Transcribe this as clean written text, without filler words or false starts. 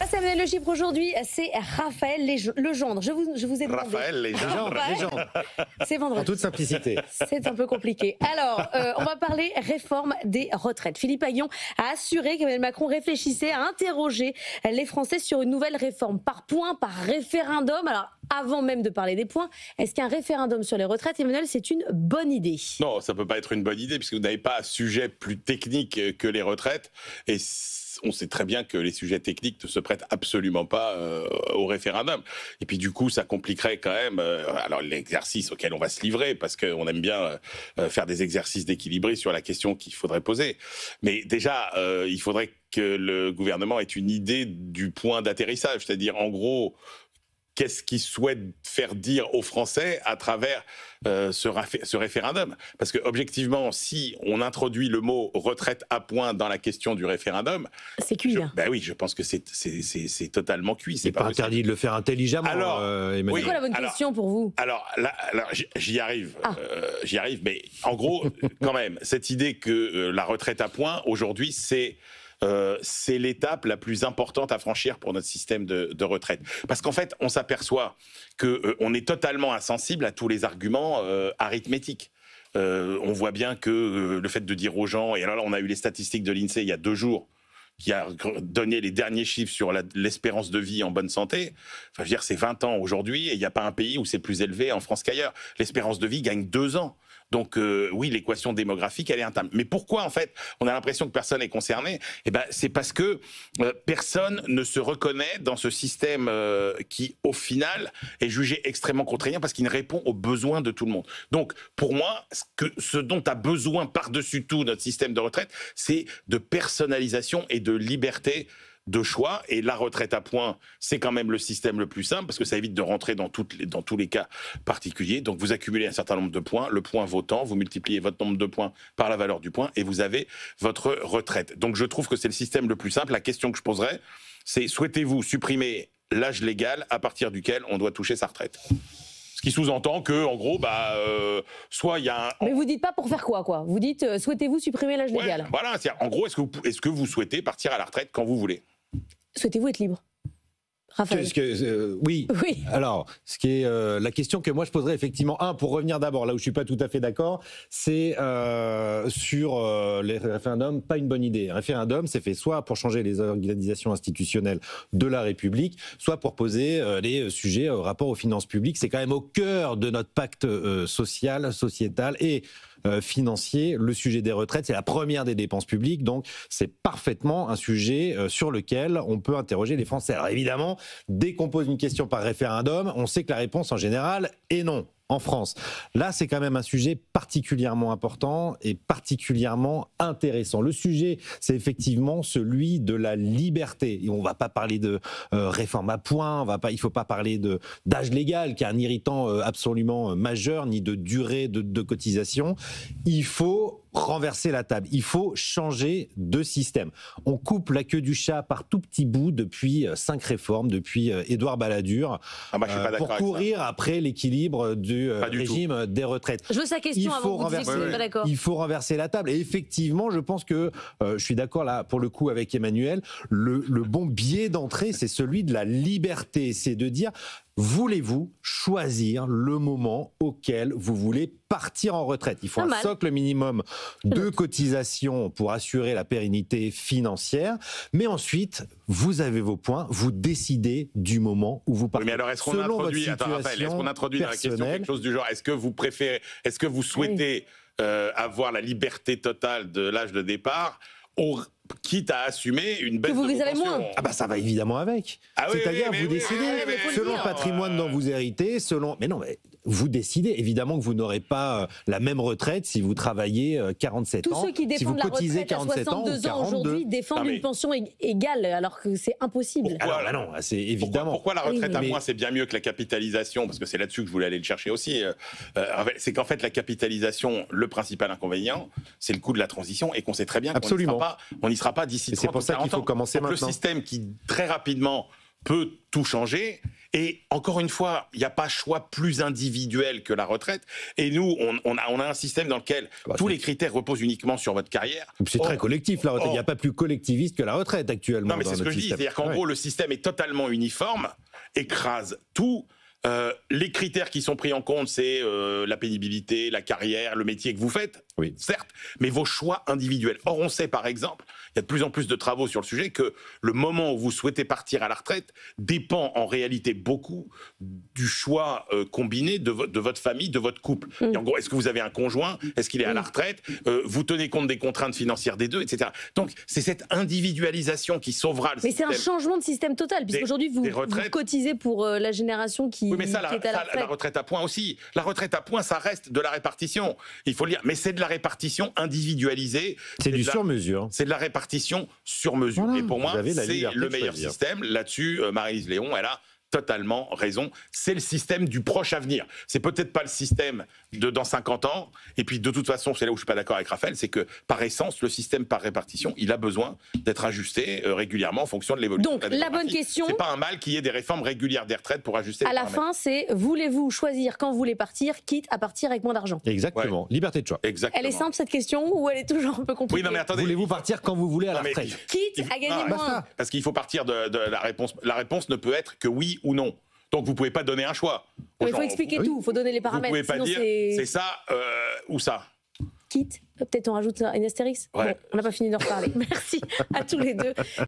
Face à Emmanuel Le Chypre aujourd'hui, c'est Raphaël Legendre. Je vous ai demandé. Raphaël Legendre. C'est vendredi. En toute simplicité. C'est un peu compliqué. Alors, on va parler réforme des retraites. Philippe Aghion a assuré qu'Emmanuel Macron réfléchissait à interroger les Français sur une nouvelle réforme par points, par référendum. Alors, avant même de parler des points, est-ce qu'un référendum sur les retraites, Emmanuel, c'est une bonne idée? Non, ça ne peut pas être une bonne idée puisque vous n'avez pas un sujet plus technique que les retraites. Et on sait très bien que les sujets techniques ne se prêtent absolument pas au référendum. Et puis du coup, ça compliquerait quand même alors l'exercice auquel on va se livrer, parce qu'on aime bien faire des exercices d'équilibré sur la question qu'il faudrait poser. Mais déjà, il faudrait que le gouvernement ait une idée du point d'atterrissage, c'est-à-dire en gros, qu'est-ce qu'il souhaite faire dire aux Français à travers ce référendum? Parce que objectivement, si on introduit le mot retraite à points dans la question du référendum, c'est cuit. Ben oui, je pense que c'est totalement cuit. C'est pas interdit de le faire intelligemment. Alors, Emmanuel. C'est quoi la bonne question pour vous? Alors j'y arrive, mais en gros, quand même, cette idée que la retraite à points aujourd'hui, c'est l'étape la plus importante à franchir pour notre système de retraite. Parce qu'en fait, on s'aperçoit qu'on est totalement insensible à tous les arguments arithmétiques. On voit bien que le fait de dire aux gens, et alors là on a eu les statistiques de l'INSEE il y a 2 jours, qui a donné les derniers chiffres sur l'espérance de vie en bonne santé. Enfin, je veux dire, c'est 20 ans aujourd'hui, et il n'y a pas un pays où c'est plus élevé en France qu'ailleurs. L'espérance de vie gagne 2 ans. Donc oui, l'équation démographique, elle est intenable. Mais pourquoi, en fait, on a l'impression que personne n'est concerné? Eh ben, c'est parce que personne ne se reconnaît dans ce système qui, au final, est jugé extrêmement contraignant parce qu'il ne répond aux besoins de tout le monde. Donc, pour moi, ce dont a besoin par-dessus tout notre système de retraite, c'est de personnalisation et de liberté de choix, et la retraite à points, c'est quand même le système le plus simple, parce que ça évite de rentrer dans tous les cas particuliers. Donc vous accumulez un certain nombre de points, le point vaut tant, vous multipliez votre nombre de points par la valeur du point, et vous avez votre retraite. Donc je trouve que c'est le système le plus simple. La question que je poserais, c'est: souhaitez-vous supprimer l'âge légal à partir duquel on doit toucher sa retraite? Ce qui sous-entend que, en gros, soit il y a un... Mais vous dites pas pour faire quoi? Vous dites, souhaitez-vous supprimer l'âge légal? Voilà, en gros, est-ce que vous souhaitez partir à la retraite quand vous voulez? Souhaitez-vous être libre? Raphaël. Oui. Alors, ce qui est la question que moi je poserais effectivement, pour revenir d'abord là où je suis pas tout à fait d'accord, c'est sur les référendums, pas une bonne idée. Un référendum, c'est fait soit pour changer les organisations institutionnelles de la République, soit pour poser les sujets au rapport aux finances publiques. C'est quand même au cœur de notre pacte social, sociétal et financier. Le sujet des retraites, c'est la première des dépenses publiques, donc c'est parfaitement un sujet sur lequel on peut interroger les Français. Alors évidemment, dès qu'on pose une question par référendum, on sait que la réponse en général est non. En France. Là, c'est quand même un sujet particulièrement important et particulièrement intéressant. Le sujet, c'est effectivement celui de la liberté. Et on ne va pas parler de réforme à points, il ne faut pas parler d'âge légal, qui est un irritant absolument majeur, ni de durée de cotisation. Il faut renverser la table. Il faut changer de système. On coupe la queue du chat par tout petits bouts depuis 5 réformes, depuis Édouard Balladur, pour courir après l'équilibre du régime des retraites. Je veux sa question avant que vous disiez que vous n'êtes pas d'accord. Il faut renverser la table. Et effectivement, je pense que je suis d'accord là, pour le coup, avec Emmanuel. Le bon biais d'entrée, c'est celui de la liberté. C'est de dire: voulez-vous choisir le moment auquel vous voulez partir en retraite? Il faut un socle minimum de cotisation pour assurer la pérennité financière. Mais ensuite, vous avez vos points, vous décidez du moment où vous partez. Oui, mais alors, est-ce qu'on introduit dans la question quelque chose du genre: est-ce que vous souhaitez avoir la liberté totale de l'âge de départ, quitte à assumer une baisse de vos pensions? Ça va évidemment avec. C'est-à-dire, vous décidez, selon le patrimoine dont vous héritez, vous décidez évidemment que vous n'aurez pas la même retraite si vous travaillez 47 ans. Tous ceux qui défendent la retraite à 62 ans aujourd'hui défendent une pension égale, alors que c'est impossible. C'est évidemment. Pourquoi la retraite à points, c'est bien mieux que la capitalisation? Parce que c'est là-dessus que je voulais aller le chercher aussi. C'est qu'en fait, la capitalisation, le principal inconvénient, c'est le coût de la transition, et qu'on sait très bien qu'on n'y sera pas d'ici 30 ou 40 ans. C'est pour ça qu'il faut commencer maintenant. Le système qui, très rapidement, peut tout changer, Et encore une fois, il n'y a pas choix plus individuel que la retraite. Et nous, on a un système dans lequel tous les critères reposent uniquement sur votre carrière. C'est très collectif, la retraite. Il n'y a pas plus collectiviste que la retraite actuellement. Non, mais c'est ce que je dis. C'est-à-dire qu'en gros, le système est totalement uniforme, écrase tout. Les critères qui sont pris en compte, c'est la pénibilité, la carrière, le métier que vous faites, certes, mais vos choix individuels. Or, on sait par exemple, il y a de plus en plus de travaux sur le sujet, que le moment où vous souhaitez partir à la retraite dépend en réalité beaucoup du choix combiné de votre famille, de votre couple. Et en gros, est-ce que vous avez un conjoint? Est-ce qu'il est à la retraite? Vous tenez compte des contraintes financières des deux, etc. Donc, c'est cette individualisation qui sauvera le système. Mais c'est un changement de système total, puisqu'aujourd'hui, vous cotisez pour la génération qui... Oui, mais ça, la retraite à points aussi. La retraite à points, ça reste de la répartition. Il faut le dire. Mais c'est de la répartition individualisée. C'est du sur-mesure. C'est de la répartition sur mesure. Voilà, et pour moi, c'est le meilleur système. Là-dessus, Maryse Léon, elle a totalement raison. C'est le système du proche avenir. C'est peut-être pas le système de dans 50 ans. Et puis, de toute façon, c'est là où je suis pas d'accord avec Raphaël, c'est que par essence, le système par répartition, il a besoin d'être ajusté régulièrement en fonction de l'évolution. Donc, la bonne question... C'est pas un mal qu'il y ait des réformes régulières des retraites pour ajuster. À la fin, c'est voulez-vous choisir quand vous voulez partir, quitte à partir avec moins d'argent? Exactement. Ouais. Liberté de choix. Exactement. Elle est simple, cette question, ou elle est toujours un peu compliquée? Oui, non, mais attendez. Voulez-vous partir quand vous voulez à la retraite? Quitte à gagner moins. Parce qu'il faut partir de la réponse. La réponse ne peut être que oui ou non. Donc vous ne pouvez pas donner un choix. Il faut expliquer tout, il faut donner les paramètres. Vous ne pouvez pas dire c'est ça ou ça. Quitte, peut-être on rajoute une astérix. Ouais. Bon, on n'a pas fini d'en reparler. Merci à tous les deux.